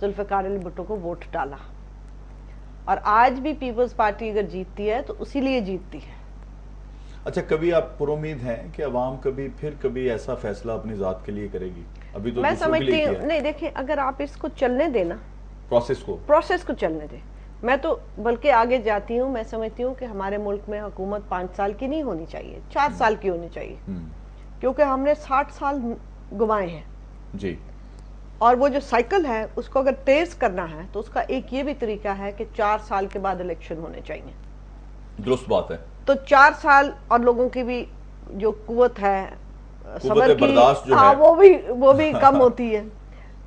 ذوالفقار علی بھٹو کو ووٹ ڈالا، اور آج بھی پیپلز پارٹی اگر جیتتی ہے تو اسی لیے جیتتی ہے۔ اچھا، کبھی آپ پر امید ہیں کہ عوام کبھی ایسا فیصلہ اپنی ذات کے لیے کرے گی؟ ابھی تو میں دوسروں کے لیے سمجھتی کیا ہوں، نہیں دیکھیں، اگر آپ اس کو چلنے دینا، پروسیس کو چلنے دیں، میں تو بلکہ آگے جاتی ہوں، میں سمجھتی ہوں کہ ہمارے ملک میں حکومت 5 سال کی نہیں ہونی چاہیے، 4 سال کی ہونی چاہیے، کیونکہ ہم نے 60 سال گنوائے ہیں جی، اور وہ جو سائیکل ہے اس کو اگر تیز کرنا ہے تو اس کا ایک یہ بھی طریقہ ہے کہ 4 سال کے بعد الیکشن ہونے چاہیے۔ درست بات ہے۔ تو 4 سال اور لوگوں کی بھی جو قوت ہے صبر کی، برداشت جو ہے وہ بھی کم ہوتی ہے،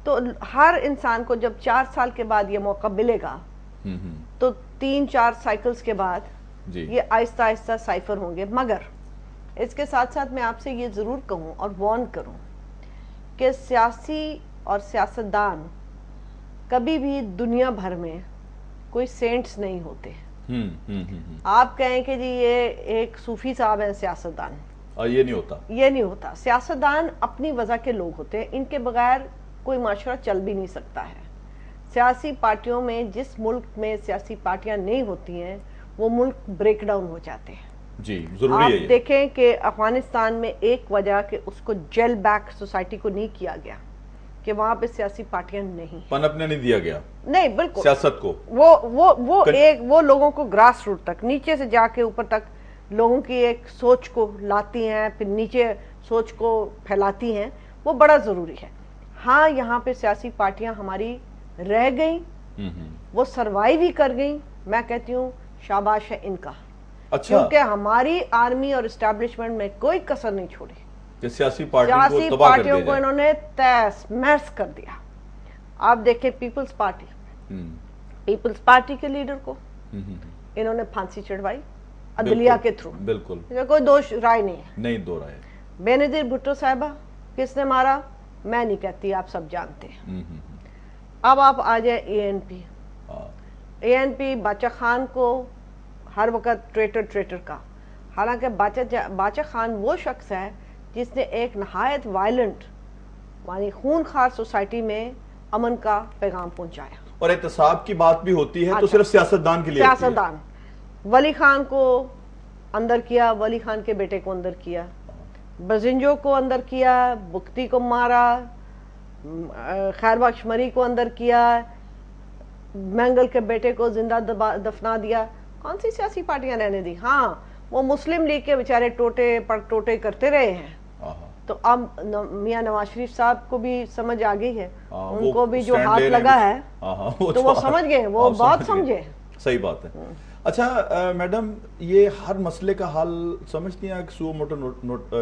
تو ہر انسان کو جب 4 سال کے بعد یہ موقع ملے گا تو 3-4 سائیکلز کے بعد یہ آہستہ آہستہ سائفر ہوں گے۔ مگر اس کے ساتھ ساتھ میں آپ سے یہ ضرور کہوں اور وارن کروں کہ سیاسی اور سیاستدان کبھی بھی دنیا بھر میں کوئی سینٹس نہیں ہوتے۔ آپ کہیں کہ جی یہ ایک صوفی صاحب ہیں سیاستدان، یہ نہیں ہوتا۔ سیاستدان اپنی وجہ کے لوگ ہوتے ہیں، ان کے بغیر کوئی معاشرہ چل بھی نہیں سکتا ہے۔ سیاسی پارٹیوں میں، جس ملک میں سیاسی پارٹیاں نہیں ہوتی ہیں وہ ملک بریک ڈاؤن ہو جاتے ہیں۔ جی، ضروری ہے۔ آپ دیکھیں کہ افغانستان میں ایک وجہ کہ اس کو جیل بیک سوسائٹی کو نہیں کیا گیا کہ وہاں پہ سیاسی پارٹیاں نہیں، پنپنے نہیں دیا گیا، نہیں بالکل سیاست کو، وہ لوگوں کو گراس روٹ تک، نیچے سے جا کے اوپر تک لوگوں کی ایک سوچ کو لاتی ہیں، پھر نیچے سوچ کو پھیلاتی ہیں، وہ بڑا ضروری ہے۔ ہاں، یہاں پہ سیاسی پارٹیاں ہماری رہ گئیں، وہ سروائیو ہی کر گئیں، میں کہتی ہوں شاباش ہے ان کا، کیونکہ ہماری آرمی اور اسٹیبلشمنٹ میں کوئی کسر نہیں چھوڑی، سیاسی پارٹیوں کو انہوں نے تیس محض کر دیا۔ آپ دیکھیں پیپلز پارٹی کے لیڈر کو انہوں نے پھانسی چڑھوائی عدلیہ کے تھرو، بالکل کوئی دوش رائے نہیں ہے، نہیں دو رائے۔ بینظیر بھٹو صاحبہ کس نے مارا میں نہیں کہتی، آپ سب جانتے ہیں۔ اب آپ آ جائیں اے این پی باچا خان کو ہر وقت ٹریٹر کا، حالانکہ باچا خان وہ شخص ہے جس نے ایک نہایت وائلنٹ یعنی خون خار سوسائٹی میں امن کا پیغام پہنچایا، اور احتساب کی بات بھی ہوتی ہے تو صرف سیاستدان کے لیے، سیاستدان ولی خان کو اندر کیا، ولی خان کے بیٹے کو اندر کیا، بزنجو کو اندر کیا، بکتی کو مارا، خیر بخش مری کو اندر کیا، مینگل کے بیٹے کو زندہ دفنا دیا۔ کون سی سیاسی پارٹیاں رہنے دی؟ ہاں، وہ مسلم لیگ کے بیچارے ٹوٹے پر ٹوٹے کرتے رہے ہیں، تو اب میاں نواز شریف صاحب کو بھی سمجھ آ گئی ہے، ان کو بھی جو ہاتھ لگا ہے تو وہ سمجھ گئے، وہ بہت سمجھے۔ صحیح بات ہے۔ اچھا میڈم، یہ ہر مسئلے کا حل سمجھتی ہیں کہ سو موٹو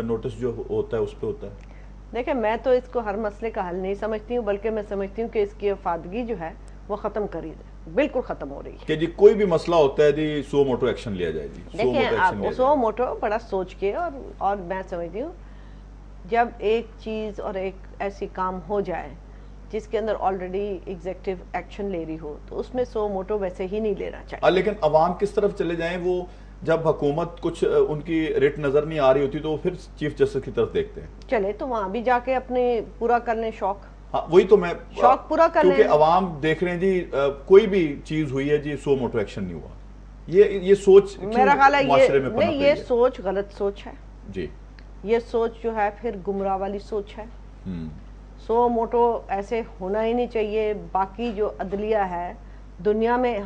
نوٹس جو ہوتا ہے اس پہ ہوتا ہے؟ دیکھیں، میں تو اس کو ہر مسئلے کا حل نہیں سمجھتی ہوں، بلکہ میں سمجھتی ہوں کہ اس کی افادگی جو ہے وہ ختم کری ہے، بالکل ختم ہو رہی ہے، کہ جی کوئی بھی مسئلہ ہوتا ہے جی سو موٹو ایکشن لیا جائے جی۔ دیکھیں، سو موٹو بڑا سوچ کے، اور میں سمجھتی ہوں جب ایک چیز اور ایک ایسی کام ہو جائے جس کے اندر آلریڈی ایگزیکٹو ایکشن لے رہی ہو تو اس میں سو موٹو ویسے ہی نہیں لینا چاہیے۔ لیکن عوام کس طرف چلے جائیں، وہ جب حکومت کچھ ان کی ریٹ نظر نہیں آ رہی ہوتی تو وہ پھر چیف جسٹس کی طرف دیکھتے ہیں، چلے تو وہاں بھی جا کے اپنے پورا کر لیں شوق۔ ہاں، وہی تو میں شوق پورا کر لیں، کیونکہ عوام دیکھ رہے ہیں جی کوئی بھی چیز ہوئی ہے جی سو موٹو ایکشن نہیں ہوا، یہ سوچ میرا خیال ہے یہ سوچ غلط سوچ ہے جی، یہ سوچ جو ہے پھر گمراہ والی سوچ ہے۔ سو موٹو ایسے ہونا ہی نہیں چاہیے۔ باقی جو عدلیہ ہے دنیا میں،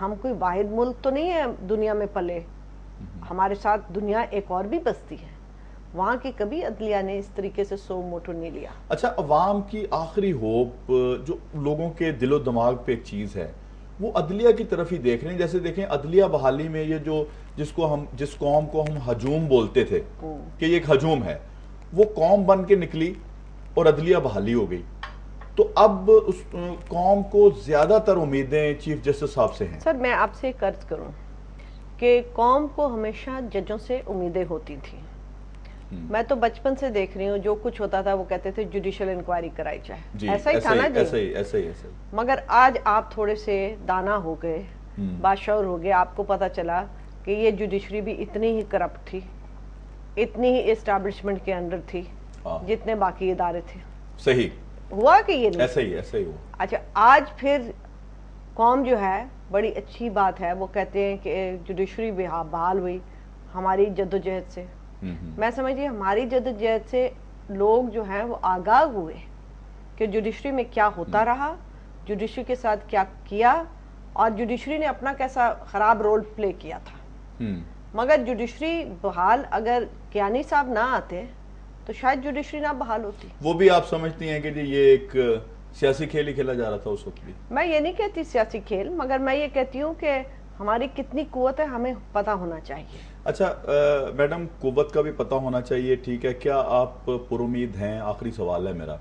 ہم کوئی واحد ملک تو نہیں ہے دنیا میں پلے، ہمارے ساتھ دنیا ایک اور بھی بستی ہے، وہاں کی کبھی عدلیہ نے اس طریقے سے سو موٹو نہیں لیا۔ اچھا، عوام کی آخری ہوپ جو لوگوں کے دل و دماغ پہ ایک چیز ہے وہ عدلیہ کی طرف ہی دیکھ رہے ہیں۔ جیسے دیکھیں عدلیہ بحالی میں یہ جو جس قوم کو ہم ہجوم بولتے تھے کہ یہ ایک ہجوم ہے، وہ قوم بن کے نکلی اور عدلیہ بحالی ہو گئی، تو اب اس قوم کو زیادہ تر امیدیں چیف جسٹس صاحب سے ہیں۔ سر، میں آپ سے عرض کروں کہ قوم کو ہمیشہ ججوں سے امیدیں ہوتی تھیں۔ میں تو بچپن سے دیکھ رہی ہوں جو کچھ ہوتا تھا وہ کہتے تھے جوڈیشل انکوائری کرائی جائے، ایسا ہی تھا نا جی، ایسا ہی۔ مگر آج آپ تھوڑے سے دانا ہو گئے، باشعور ہو گئے، آپ کو پتا چلا کہ یہ جوڈیشری بھی اتنی ہی کرپٹ تھی، اتنی ہی اسٹیبلشمنٹ کے انڈر تھی جتنے باقی ادارے تھے۔ صحیح، ہوا کہ یہ نہیں؟ ایسا ہی ہوا. اچھا آج پھر قوم جو ہے بڑی اچھی بات ہے، وہ کہتے ہیں کہ جوڈیشری بحال ہوئی ہماری جدوجہد سے. میں سمجھتی ہماری جدوجہد سے لوگ جو ہیں وہ آگاہ ہوئے کہ جوڈیشری میں کیا ہوتا رہا، جوڈیشری کے ساتھ کیا کیا، اور جوڈیشری نے اپنا کیسا خراب رول پلے کیا تھا. مگر جوڈیشری بحال اگر کیانی صاحب نہ آتے تو شاید جوڈیشری نہ بحال ہوتی. وہ بھی آپ سمجھتی ہیں کہ جی یہ ایک سیاسی کھیل ہی کھیلا جا رہا تھا اس وقت بھی؟ میں یہ نہیں کہتی سیاسی کھیل، مگر میں یہ کہتی ہوں کہ ہماری کتنی قوت ہے ہمیں پتہ ہونا چاہیے. اچھا میڈم، قوت کا بھی پتہ ہونا چاہیے، ٹھیک ہے. کیا آپ پر امید ہیں؟ آخری سوال ہے میرا،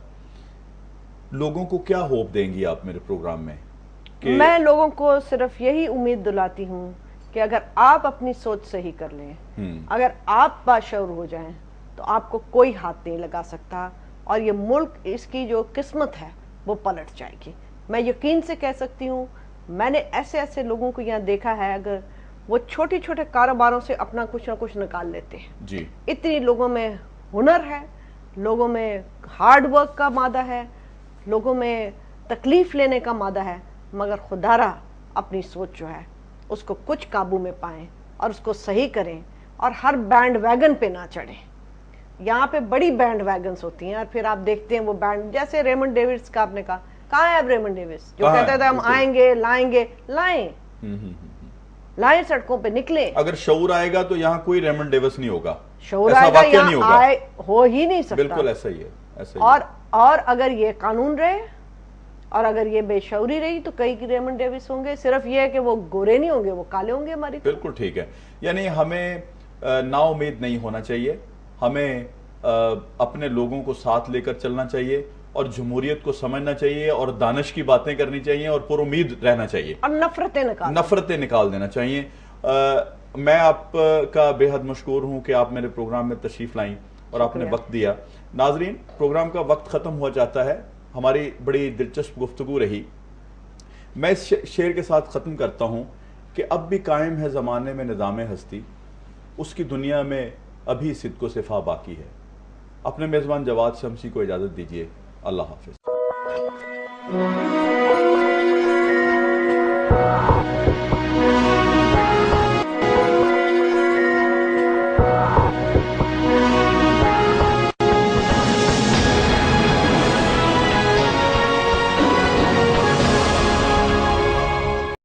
لوگوں کو کیا ہوپ دیں گی آپ میرے پروگرام میں؟ میں لوگوں کو صرف یہی امید دلاتی ہوں کہ اگر آپ اپنی سوچ صحیح کر لیں، اگر آپ باشعور ہو جائیں تو آپ کو کوئی ہاتھ نہیں لگا سکتا، اور یہ ملک اس کی جو قسمت ہے وہ پلٹ جائے گی. میں یقین سے کہہ سکتی ہوں، میں نے ایسے لوگوں کو یہاں دیکھا ہے، اگر وہ چھوٹے کاروباروں سے اپنا کچھ نہ کچھ نکال لیتے ہیں. جی. اتنی لوگوں میں ہنر ہے، لوگوں میں ہارڈ ورک کا مادہ ہے، لوگوں میں تکلیف لینے کا مادہ ہے، مگر خدا را اپنی سوچ جو ہے اس کو کچھ قابو میں پائیں اور اس کو صحیح کریں، اور ہر بینڈ ویگن پہ نہ چڑھیں. یہاں پہ بڑی بینڈ ویگنز ہوتی ہیں، اور پھر آپ دیکھتے ہیں وہ بینڈ، جیسے ریمنڈ ڈیوڈز کا آپ نے کہا، کہاں ہے اب ریمنڈ ڈیوڈز جو کہتا تھا ہم آئیں گے لائیں گے؟ لائیں سڑکوں پہ نکلیں. اگر شعور آئے گا تو یہاں کوئی ریمنڈ ڈیوس نہیں ہوگا، شعور آئے گا یہاں ہو ہی نہیں سکتا. بالکل ایسا ہی ہے. اور اگر یہ قانون رہے اور اگر یہ بے شعوری رہی تو کئی ریمنڈ ڈیوس ہوں گے. صرف یہ ہے کہ وہ گورے نہیں ہوں گے، وہ کالے ہوں گے ہماری. بالکل ٹھیک ہے. یعنی ہمیں نا امید نہیں ہونا چاہیے، ہمیں اپنے لوگوں کو ساتھ لے کر چلنا چاہیے، اور جمہوریت کو سمجھنا چاہیے، اور دانش کی باتیں کرنی چاہیے، اور پر امید رہنا چاہیے، اور نفرتیں نکال دینا چاہیے. میں آپ کا بے حد مشکور ہوں کہ آپ میرے پروگرام میں تشریف لائیں اور آپ نے وقت دیا. ناظرین، پروگرام کا وقت ختم ہوا جاتا ہے، ہماری بڑی دلچسپ گفتگو رہی. میں اس شعر کے ساتھ ختم کرتا ہوں کہ اب بھی قائم ہے زمانے میں نظام ہستی، اس کی دنیا میں ابھی صدق و صفا باقی ہے. اپنے میزبان جواد شمسی کو اجازت دیجیے. اللہ حافظ.